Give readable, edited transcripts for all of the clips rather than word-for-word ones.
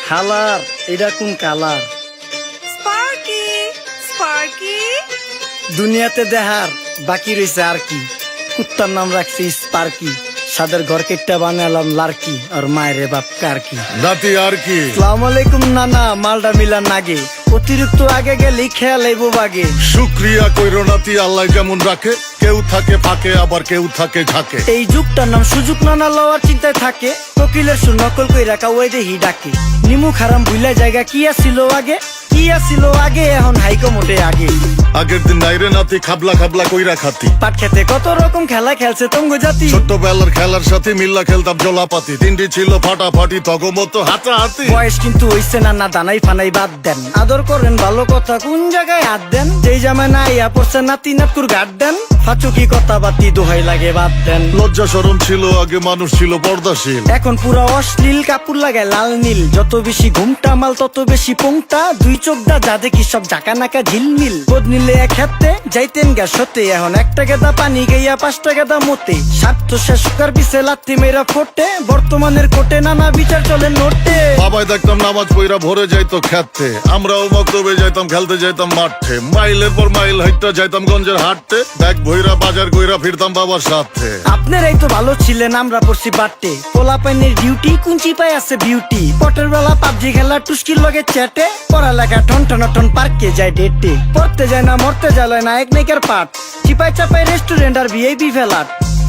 খালার এটা কোন কালার? স্পার্কি স্পার্কি দুনিয়াতে দেহার বাকি রয়েছে আর কি। কুত্তার নাম রাখছি স্পার্কি, সাদের ঘর কেটটা বানালাম লার্কি, আর মায়ের বাপ কারকি। নাতি আর কি? আসসালামু আলাইকুম নানা, মালডা মিলা নাগে, অতিরিক্ত আগে গেলে খেয়াল আইব বাগে। শুক্রিয়া কইরো নাতি, আল্লাহ যেমন রাখে, কেউ থাকে ফাঁকে আবার কেউ থাকে ঝাঁকে। এই যুগটার নাম সুযোগ নানা লওয়ার চিন্তায় থাকে, কোকিলের সুর নকল কই রাখা ওই দেহি ডাকে। নিমু খারাম ভুলা জায়গা কি আসিল আগে, কি আসিল আগে, এখন হাইকো মোটে আগে। আগের দিন নাইরে নাতি খাবলা খাবলা কইরা খাতি, পাট খেতে কত রকম খেলা খেলছে তঙ্গ জাতি। ছোট্টবেলার খেলার সাথে মিল্লা খেলতাম জলাপাতি, তিনটি ছিল ফাটাফাটি তগমতো হাতাহাতি। বয়স কিন্তু হইছে না, না দানাই ফানাই বাদ দেন, আদর করেন ভালো কথা কোন জায়গায় হাত দেন। যেই জামায় না ইয়া পড়ছে নাতি নাতকুর গাট দেন, ফাচুকি কথা বাতি দোহাই লাগে বাদ দেন। লজ্জা শরম ছিল আগে, মানুষ ছিল পর্দাশীল, এখন পুরো অশ্লীল, কাপড় লাগায় লাল নীল। যত বেশি ঘুমটা মাল তত বেশি পোংটা, দুই চোখটা যা দেখি সব জাকা নাকা ঝিলমিল। বোধ নিলে এক হাতে যাইতেন গ্যাস হতে, এখন একটা গেদা পানি গাইয়া 5টা গেদা মতে। স্বার্থ শেষ কার পিছে লাত্তি মেয়েরা ফোটে, বর্তমানের কোটে নানা বিচার চলে নোটে। বাবাই দেখতাম নামাজ পইরা ভরে যাইতো খেতে, আমরাও মক্তবে যাইতাম, খেলতে যাইতাম মাঠে। মাইলের পর মাইল হাইটটা যাইতাম গঞ্জের হাটতে, ব্যাগ ভইরা বাজার কইরা ফিরতাম বাবার সাথে। আপনারাই তো ভালো ছিলেন, আমরা পড়ছি বাটে। পোলা পাইনের ডিউটি কুঞ্চি পাই আছে বিউটি, পটের বেলা পাবজি খেলা টুস্কির লগে চ্যাটে। পড়ালেখা ঠন ঠন ঠন পার্কে যায় ডেটে, পড়তে যায় না মরতে যায় নায়ক নায়িকার পাট। চিপাই চাপাই রেস্টুরেন্ট আর ভিআইপি ফেলাট,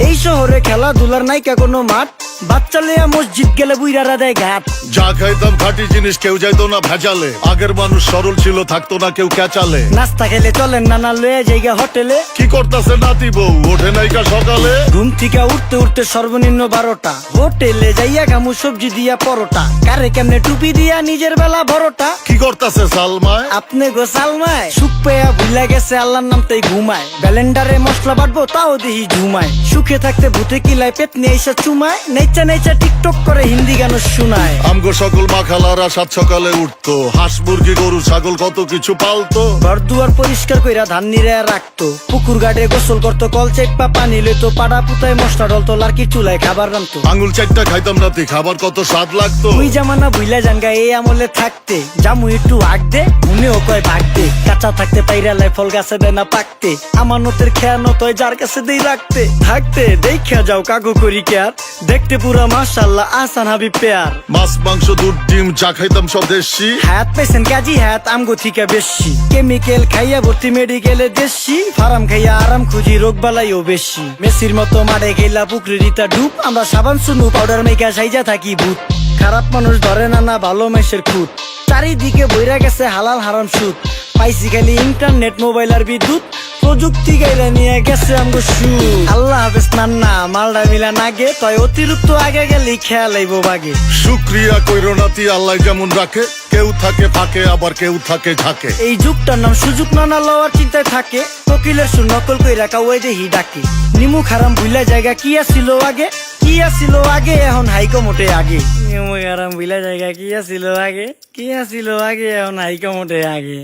এই শহরে খেলাধুলার নাইকা কোনো মাঠ। বাচ্চা লেয়া মসজিদ গেলে বুইরারা দেয় ঘাট। যা খাইতাম খাঁটি জিনিস, কেউ যাইতো না ভেজালে। আগের মানুষ সরল ছিল, থাকতো না কেউ ক্যাচালে। নাস্তা খেলে চলেন নানা লয়ে জায়গা হোটেলে। কি করতাছে নাতি বউ, ওঠে নাইকা সকালে? ঘুম থেকে উঠতে উঠতে সর্বনিম্ন 12টা, হোটেলে যাইয়া গামু সবজি দিয়া পরোটা। কারে কেমনে টুপি দিয়া নিজের বেলা বড়টা। কি করতাছে সালমায়? আপনি গোসালমায় সুখ পেয়া ভুলা গেছে আল্লাহর নাম তাই ঘুমায়। ব্যালেন্ডারে মশলা বাটবো তাও দেহি ঝুমায়। সুখে থাকতে ভূতে কিলায় পেট নিয়ে এসে চুমায়। নেচা নেচা টিকটক করে হিন্দি গান শোনায়। আমগো সকল মাখালারা সাত সকালে উঠতো, হাঁস মুরগি গরু ছাগল কত কিছু পালতো। ঘর দুয়ার পরিষ্কার কইরা ধান নিরে রাখতো, পুকুর গাড়ে গোসল করতো, কল চেপা পানি লইতো। পাড়া পুতায় মশলা ডলতো, লার্কি চুলায় খাবার রান্তো। আঙুল চারটা খাইতাম নাতি, খাবার কত স্বাদ লাগতো। ওই জামানা ভুইলা জানগা এই আমলে থাকতে, জামু একটু আগ দে মনেও কয় ভাগ দে। কাঁচা থাকতে পাইরালায় ফল গাছে দেয় না পাকতে, আমানতের খেয়ানত হয় যার কাছে দেই রাখতে। থাকতে দেখা যাও কাগু করি কেয়ার, দেখতে পুরা মাশাআল্লাহ আসান হাবিব পেয়ার। মাছ মাংস দুধ ডিম চা খাইতাম সব দেশি, হাত পেছেন কাজী হাত আমগো থিকা বেশি। কেমিক্যাল খাইয়া ভর্তি মেডিকেলে দেশি, ফার্ম খাইয়া আরাম খুঁজি রোগ বালাইও বেশি। মেসির মতো মারে গেলা পুকুরে রিতা ডুব, আমরা সাবান সুনু পাউডার মেকা সাইজা থাকি ভূত। খারাপ মানুষ ধরে না না ভালো মেসের খুঁত, চারিদিকে বইরা গেছে হালাল হারাম সুদ। পাইছি খালি ইন্টারনেট মোবাইল আর বিদ্যুৎ, প্রযুক্তি গাইলা নিয়ে গেছে আমগো সু। আল্লাহ হাফেজ নান্না, মালডা মিলা নাগে, তয় অতিরিক্ত আগে গেলে খেয়াল আইব বাগে। শুক্রিয়া কইরো নাতি, আল্লাহ যেমন রাখে, কেউ থাকে ফাঁকে আবার কেউ থাকে ঝাঁকে। এই যুগটার নাম সুযোগ নানা লওয়ার চিন্তায় থাকে, কোকিলের সুর নকল কই রাখা ওই দেহি ডাকে। নিমু খারাম ভুলা জায়গা কি আসিল আগে, কি আসিল আগে, এখন হাইকো মোটে আগে। নিমু খারাম ভুলা জায়গা কি আসিল আগে, কি আসিল আগে, এখন হাইকো মোটে আগে।